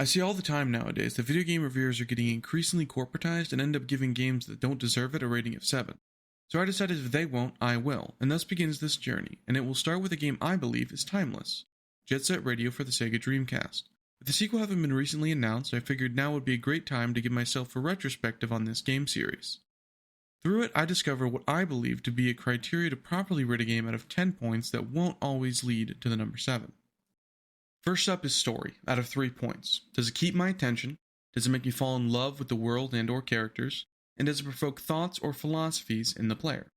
see all the time nowadays that video game reviewers are getting increasingly corporatized and end up giving games that don't deserve it a rating of 7. So I decided if they won't, I will, and thus begins this journey, and it will start with a game I believe is timeless, Jet Set Radio for the Sega Dreamcast. With the sequel having been recently announced, I figured now would be a great time to give myself a retrospective on this game series. Through it, I discover what I believe to be a criteria to properly rate a game out of 10 points that won't always lead to the number 7. First up is story, out of 3 points. Does it keep my attention? Does it make me fall in love with the world and or characters? And does it provoke thoughts or philosophies in the player?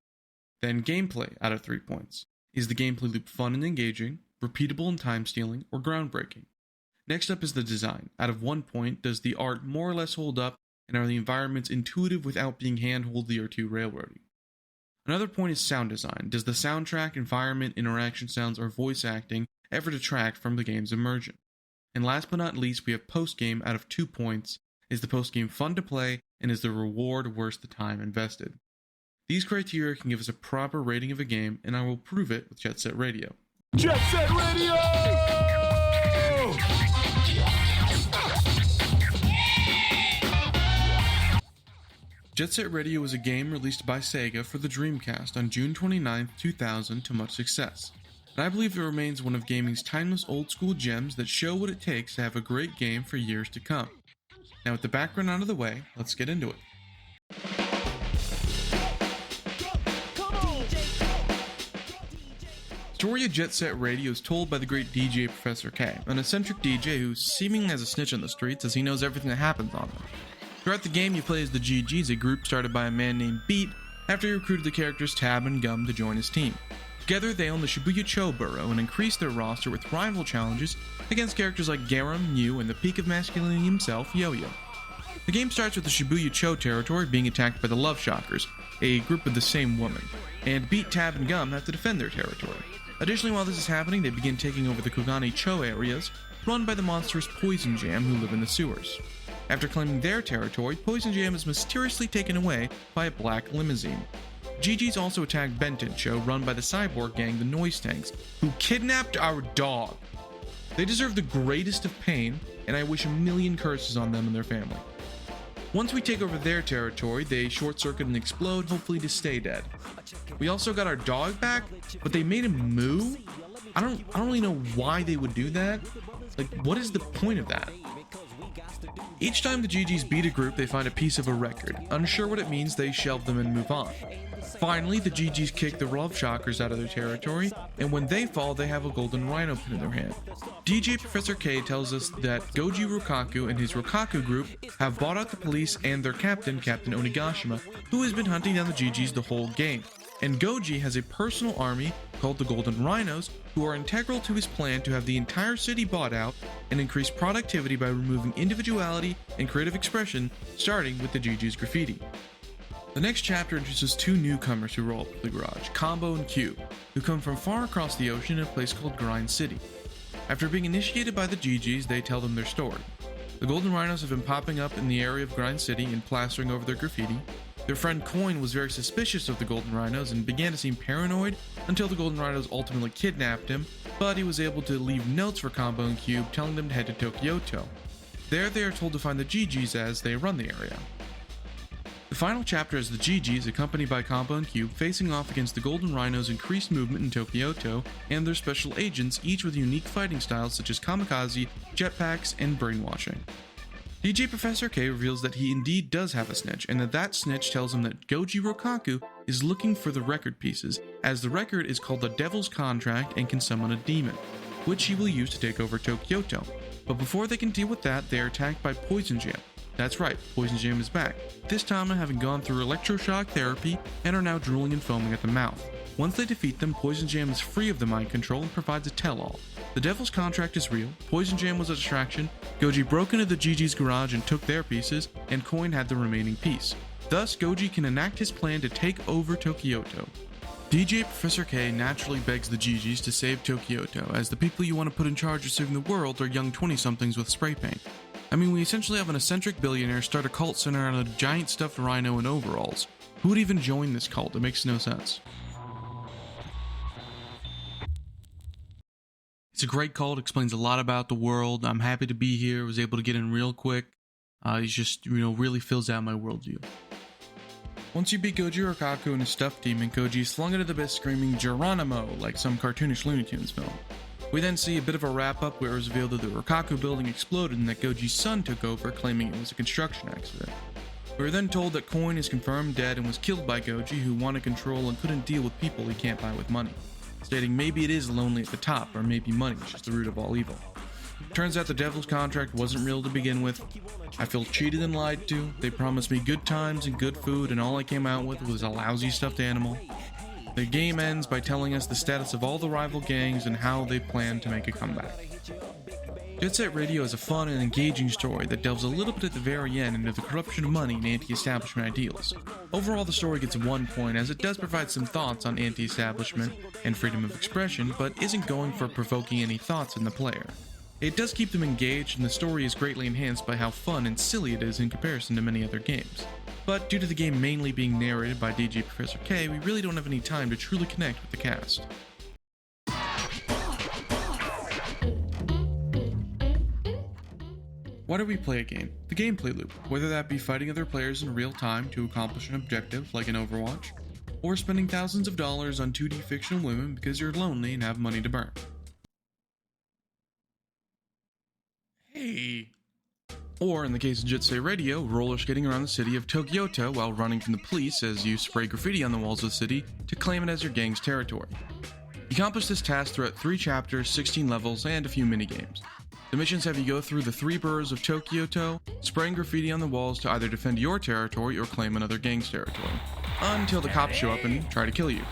Then gameplay, out of 3 points. Is the gameplay loop fun and engaging, repeatable and time-stealing, or groundbreaking? Next up is the design. Out of 1 point, does the art more or less hold up, and are the environments intuitive without being hand-holdy or too railroady? Another point is sound design. Does the soundtrack, environment, interaction sounds, or voice acting ever detract from the game's immersion? And last but not least, we have post-game out of 2 points. Is the post-game fun to play, and is the reward worth the time invested? These criteria can give us a proper rating of a game, and I will prove it with Jet Set Radio. Jet Set Radio! Jet Set Radio was a game released by Sega for the Dreamcast on June 29, 2000 to much success. And I believe it remains one of gaming's timeless old-school gems that show what it takes to have a great game for years to come. Now with the background out of the way, let's get into it. Story of Jet Set Radio is told by the great DJ Professor K, an eccentric DJ who seemingly has a snitch on the streets as he knows everything that happens on them. Throughout the game, you play as the GGs, a group started by a man named Beat after he recruited the characters Tab and Gum to join his team. Together, they own the Shibuya-cho borough and increase their roster with rival challenges against characters like Garam, Yu, and the peak of masculinity himself, Yo-Yo. The game starts with the Shibuya-cho territory being attacked by the Love Shockers, a group of the same woman, and Beat, Tab, and Gum have to defend their territory. Additionally, while this is happening, they begin taking over the Kogane-cho areas, run by the monstrous Poison Jam who live in the sewers. After claiming their territory, Poison Jam is mysteriously taken away by a black limousine. GG's also attacked Benton-cho, run by the cyborg gang, the Noise Tanks, who kidnapped our dog. They deserve the greatest of pain, and I wish a million curses on them and their family. Once we take over their territory, they short-circuit and explode, hopefully to stay dead. We also got our dog back, but they made him moo? I don't really know why they would do that. Like, what is the point of that? Each time the GGs beat a group, they find a piece of a record. Unsure what it means, they shelve them and move on. Finally, the GGs kick the Love Shockers out of their territory, and when they fall, they have a golden rhino pin in their hand. DJ Professor K tells us that Goji Rokaku and his Rokaku group have bought out the police and their captain, Captain Onigashima, who has been hunting down the GGs the whole game. And Goji has a personal army called the Golden Rhinos, who are integral to his plan to have the entire city bought out and increase productivity by removing individuality and creative expression, starting with the GG's graffiti. The next chapter introduces 2 newcomers who roll up to the garage, Combo and Q, who come from far across the ocean in a place called Grind City. After being initiated by the GGs, they tell them their story. The Golden Rhinos have been popping up in the area of Grind City and plastering over their graffiti. Their friend Coin was very suspicious of the Golden Rhinos and began to seem paranoid until the Golden Rhinos ultimately kidnapped him, but he was able to leave notes for Combo and Cube telling them to head to Tokyo-to. There they are told to find the GGs as they run the area. The final chapter is the GGs, accompanied by Combo and Cube, facing off against the Golden Rhinos' increased movement in Tokyo-to and their special agents, each with unique fighting styles such as kamikaze, jetpacks, and brainwashing. DJ Professor K reveals that he indeed does have a snitch, and that snitch tells him that Goji Rokaku is looking for the record pieces, as the record is called the Devil's Contract and can summon a demon, which he will use to take over Tokyo-to. But before they can deal with that, they are attacked by Poison Jam. That's right, Poison Jam is back, this time having gone through electroshock therapy and are now drooling and foaming at the mouth. Once they defeat them, Poison Jam is free of the mind control and provides a tell-all. The Devil's Contract is real, Poison Jam was a distraction, Goji broke into the GG's garage and took their pieces, and Coin had the remaining piece. Thus, Goji can enact his plan to take over Tokyo-to. DJ Professor K naturally begs the GGs to save Tokyo-to, as the people you want to put in charge of saving the world are young 20-somethings with spray paint. I mean, we essentially have an eccentric billionaire start a cult centered on a giant stuffed rhino in overalls. Who would even join this cult? It makes no sense. It's a great cult, explains a lot about the world. I'm happy to be here, was able to get in real quick. He's just, really fills out my worldview. Once you beat Goji Rikaku and his stuffed demon, Koji is flung into the abyss screaming Geronimo, like some cartoonish Looney Tunes film. We then see a bit of a wrap-up where it was revealed that the Rikaku building exploded and that Goji's son took over, claiming it was a construction accident. We were then told that Coin is confirmed dead and was killed by Goji, who wanted control and couldn't deal with people he can't buy with money, stating maybe it is lonely at the top, or maybe money is just the root of all evil. Turns out the devil's contract wasn't real to begin with. I feel cheated and lied to. They promised me good times and good food, and all I came out with was a lousy stuffed animal. The game ends by telling us the status of all the rival gangs and how they plan to make a comeback. Jet Set Radio is a fun and engaging story that delves a little bit at the very end into the corruption of money and anti-establishment ideals. Overall, the story gets 1 point, as it does provide some thoughts on anti-establishment and freedom of expression, but isn't going for provoking any thoughts in the player. It does keep them engaged, and the story is greatly enhanced by how fun and silly it is in comparison to many other games. But due to the game mainly being narrated by DJ Professor K, we really don't have any time to truly connect with the cast. Why do we play a game? The gameplay loop, whether that be fighting other players in real time to accomplish an objective like in Overwatch, or spending thousands of dollars on 2D fictional women because you're lonely and have money to burn. Hey. Or, in the case of Jet Set Radio, roller skating around the city of Tokyoto while running from the police as you spray graffiti on the walls of the city to claim it as your gang's territory. You accomplish this task throughout 3 chapters, 16 levels, and a few minigames. The missions have you go through the 3 boroughs of Tokyoto, spraying graffiti on the walls to either defend your territory or claim another gang's territory, until the cops show up and try to kill you.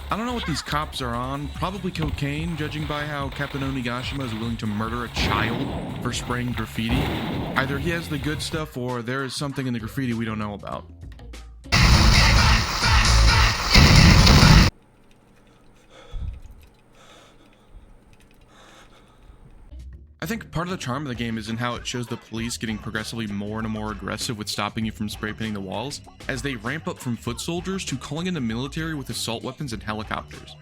I don't know what these cops are on, probably cocaine, judging by how Captain Onigashima is willing to murder a child for spraying graffiti. Either he has the good stuff or there is something in the graffiti we don't know about. I think part of the charm of the game is in how it shows the police getting progressively more and more aggressive with stopping you from spray painting the walls, as they ramp up from foot soldiers to calling in the military with assault weapons and helicopters.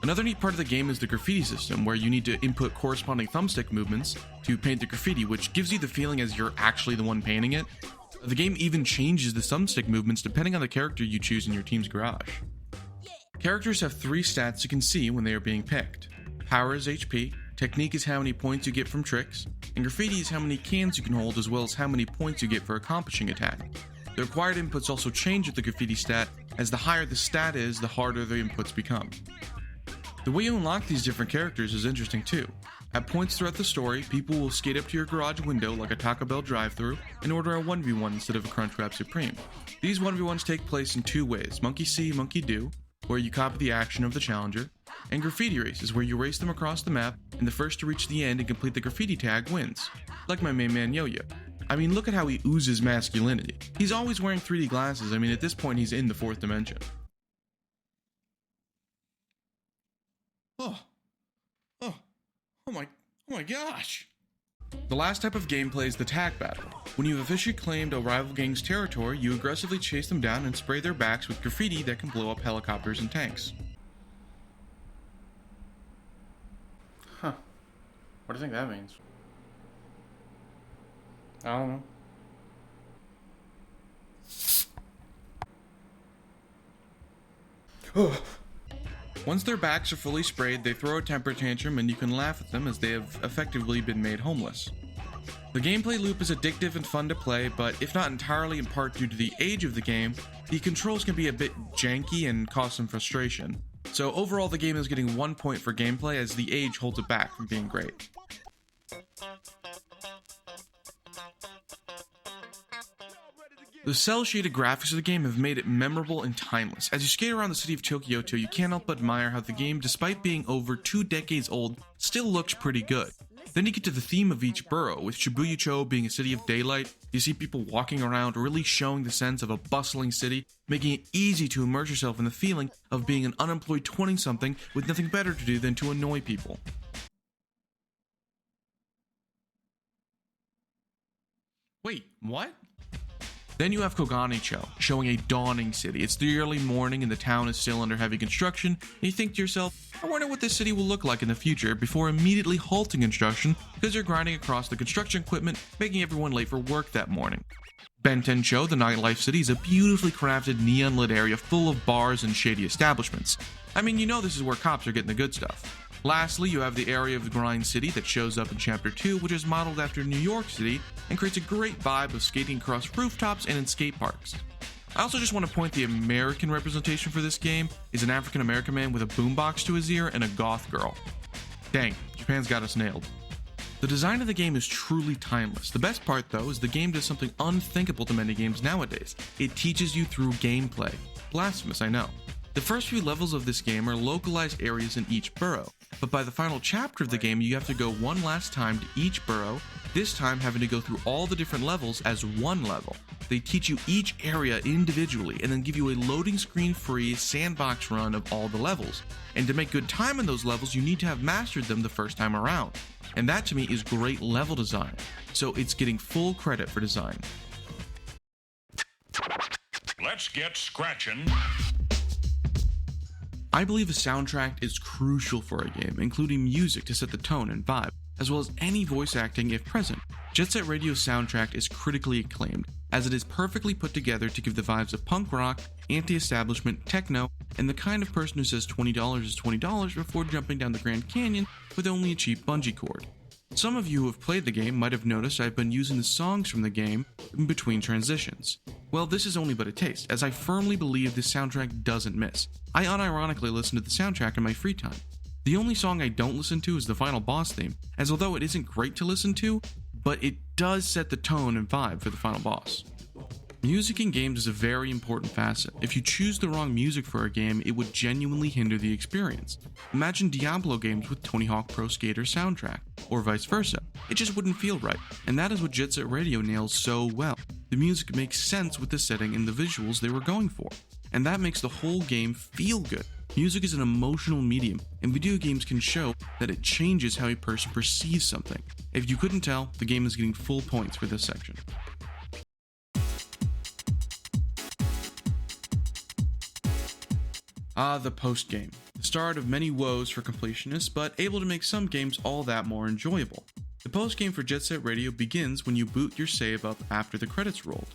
Another neat part of the game is the graffiti system, where you need to input corresponding thumbstick movements to paint the graffiti, which gives you the feeling as you're actually the one painting it. The game even changes the thumbstick movements depending on the character you choose in your team's garage. Characters have 3 stats you can see when they are being picked. Power is HP, technique is how many points you get from tricks, and graffiti is how many cans you can hold as well as how many points you get for accomplishing a tag. The required inputs also change with the graffiti stat, as the higher the stat is, the harder the inputs become. The way you unlock these different characters is interesting too. At points throughout the story, people will skate up to your garage window like a Taco Bell drive-thru and order a 1v1 instead of a Crunchwrap Supreme. These 1v1s take place in 2 ways, Monkey See, Monkey Do, where you copy the action of the challenger, and graffiti races, where you race them across the map, and the first to reach the end and complete the graffiti tag wins. Like my main man Yo-Yo. I mean, look at how he oozes masculinity. He's always wearing 3D glasses. I mean, at this point he's in the 4th dimension. Oh my gosh! The last type of gameplay is the tag battle. When you've officially claimed a rival gang's territory, you aggressively chase them down and spray their backs with graffiti that can blow up helicopters and tanks. Huh. What do you think that means? I don't know. Once their backs are fully sprayed, they throw a temper tantrum and you can laugh at them as they have effectively been made homeless. The gameplay loop is addictive and fun to play, but if not entirely in part due to the age of the game, the controls can be a bit janky and cause some frustration. So overall the game is getting 1 point for gameplay, as the age holds it back from being great. The cel-shaded graphics of the game have made it memorable and timeless. As you skate around the city of Tokyoto, you can't help but admire how the game, despite being over 2 decades old, still looks pretty good. Then you get to the theme of each borough, with Shibuya-cho being a city of daylight. You see people walking around, really showing the sense of a bustling city, making it easy to immerse yourself in the feeling of being an unemployed 20-something with nothing better to do than to annoy people. Wait, what? Then you have Koganicho, showing a dawning city. It's the early morning and the town is still under heavy construction, and you think to yourself, I wonder what this city will look like in the future, before immediately halting construction because you're grinding across the construction equipment, making everyone late for work that morning. Bentencho, the nightlife city, is a beautifully crafted neon-lit area full of bars and shady establishments. I mean, you know this is where cops are getting the good stuff. Lastly, you have the area of the Grind City that shows up in Chapter 2, which is modeled after New York City and creates a great vibe of skating across rooftops and in skate parks. I also just want to point the American representation for this game is an African American man with a boombox to his ear and a goth girl. Dang, Japan's got us nailed. The design of the game is truly timeless. The best part though is the game does something unthinkable to many games nowadays. It teaches you through gameplay. Blasphemous, I know. The first few levels of this game are localized areas in each borough, but by the final chapter of the game you have to go one last time to each borough, this time having to go through all the different levels as one level. They teach you each area individually and then give you a loading screen free sandbox run of all the levels. And to make good time in those levels you need to have mastered them the first time around. And that to me is great level design, so it's getting full credit for design. Let's get scratching. I believe a soundtrack is crucial for a game, including music to set the tone and vibe, as well as any voice acting if present. Jet Set Radio's soundtrack is critically acclaimed, as it is perfectly put together to give the vibes of punk rock, anti-establishment, techno, and the kind of person who says $20 is $20 before jumping down the Grand Canyon with only a cheap bungee cord. Some of you who have played the game might have noticed I've been using the songs from the game in between transitions. Well, this is only but a taste, as I firmly believe this soundtrack doesn't miss. I unironically listen to the soundtrack in my free time. The only song I don't listen to is the final boss theme, as although it isn't great to listen to, but it does set the tone and vibe for the final boss. Music in games is a very important facet. If you choose the wrong music for a game, it would genuinely hinder the experience. Imagine Diablo games with Tony Hawk Pro Skater soundtrack, or vice versa. It just wouldn't feel right, and that is what Jet Set Radio nails so well. The music makes sense with the setting and the visuals they were going for, and that makes the whole game feel good. Music is an emotional medium, and video games can show that it changes how a person perceives something. If you couldn't tell, the game is getting full points for this section. The post-game. The start of many woes for completionists, but able to make some games all that more enjoyable. The post-game for Jet Set Radio begins when you boot your save up after the credits rolled.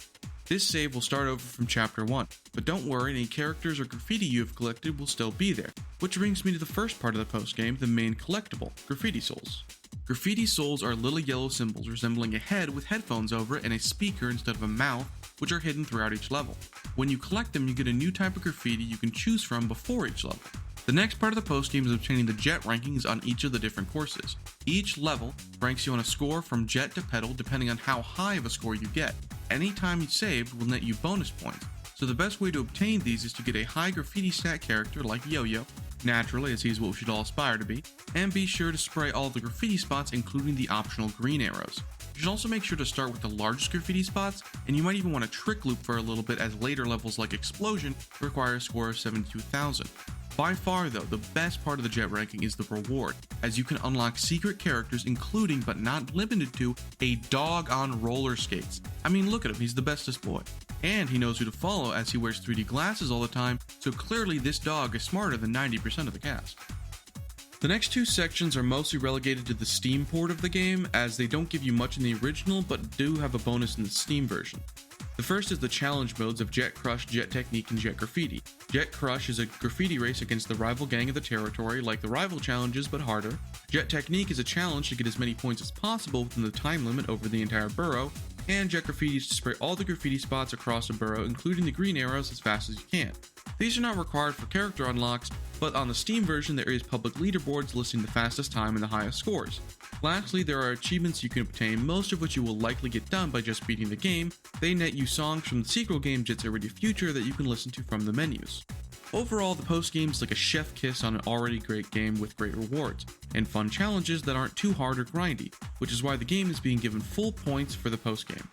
This save will start over from Chapter 1, but don't worry, any characters or graffiti you have collected will still be there, which brings me to the first part of the post-game, the main collectible, Graffiti Souls. Graffiti Souls are little yellow symbols resembling a head with headphones over it and a speaker instead of a mouth, which are hidden throughout each level. When you collect them, you get a new type of graffiti you can choose from before each level. The next part of the post-game is obtaining the jet rankings on each of the different courses. Each level ranks you on a score from jet to pedal depending on how high of a score you get. Any time you saved will net you bonus points, so the best way to obtain these is to get a high graffiti stat character like Yo-Yo, naturally as he is what we should all aspire to be, and be sure to spray all the graffiti spots including the optional green arrows. You should also make sure to start with the largest graffiti spots, and you might even want to trick loop for a little bit as later levels like Explosion require a score of 72,000. By far though, the best part of the jet ranking is the reward, as you can unlock secret characters including but not limited to a dog on roller skates. I mean, look at him, he's the bestest boy. And he knows who to follow as he wears 3D glasses all the time, so clearly this dog is smarter than 90% of the cast. The next two sections are mostly relegated to the Steam port of the game, as they don't give you much in the original but do have a bonus in the Steam version. The first is the challenge modes of Jet Crush, Jet Technique, and Jet Graffiti. Jet Crush is a graffiti race against the rival gang of the territory, like the rival challenges but harder. Jet Technique is a challenge to get as many points as possible within the time limit over the entire borough, and Jet Graffiti is to spray all the graffiti spots across a borough, including the green arrows, as fast as you can. These are not required for character unlocks, but on the Steam version there is public leaderboards listing the fastest time and the highest scores. Lastly, there are achievements you can obtain, most of which you will likely get done by just beating the game. They net you songs from the sequel game Jet Set Radio Future that you can listen to from the menus. Overall, the post-game is like a chef kiss on an already great game with great rewards, and fun challenges that aren't too hard or grindy, which is why the game is being given full points for the post-game.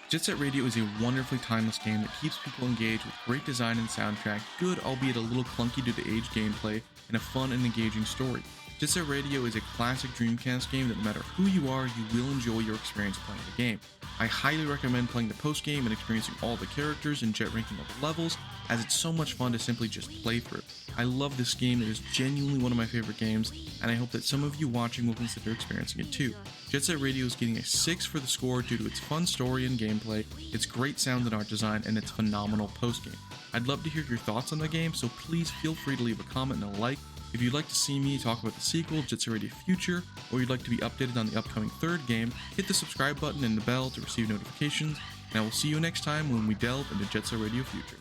Jet Set Radio is a wonderfully timeless game that keeps people engaged with great design and soundtrack, good albeit a little clunky due to age gameplay, and a fun and engaging story. Jet Set Radio is a classic Dreamcast game that no matter who you are, you will enjoy your experience playing the game. I highly recommend playing the post-game and experiencing all the characters and jet ranking of the levels, as it's so much fun to simply just play through. I love this game, it is genuinely one of my favorite games, and I hope that some of you watching will consider experiencing it too. Jet Set Radio is getting a 6 for the score due to its fun story and gameplay, its great sound and art design, and its phenomenal post-game. I'd love to hear your thoughts on the game, so please feel free to leave a comment and a like. If you'd like to see me talk about the sequel, Jet Set Radio Future, or you'd like to be updated on the upcoming third game, hit the subscribe button and the bell to receive notifications, and I will see you next time when we delve into Jet Set Radio Future.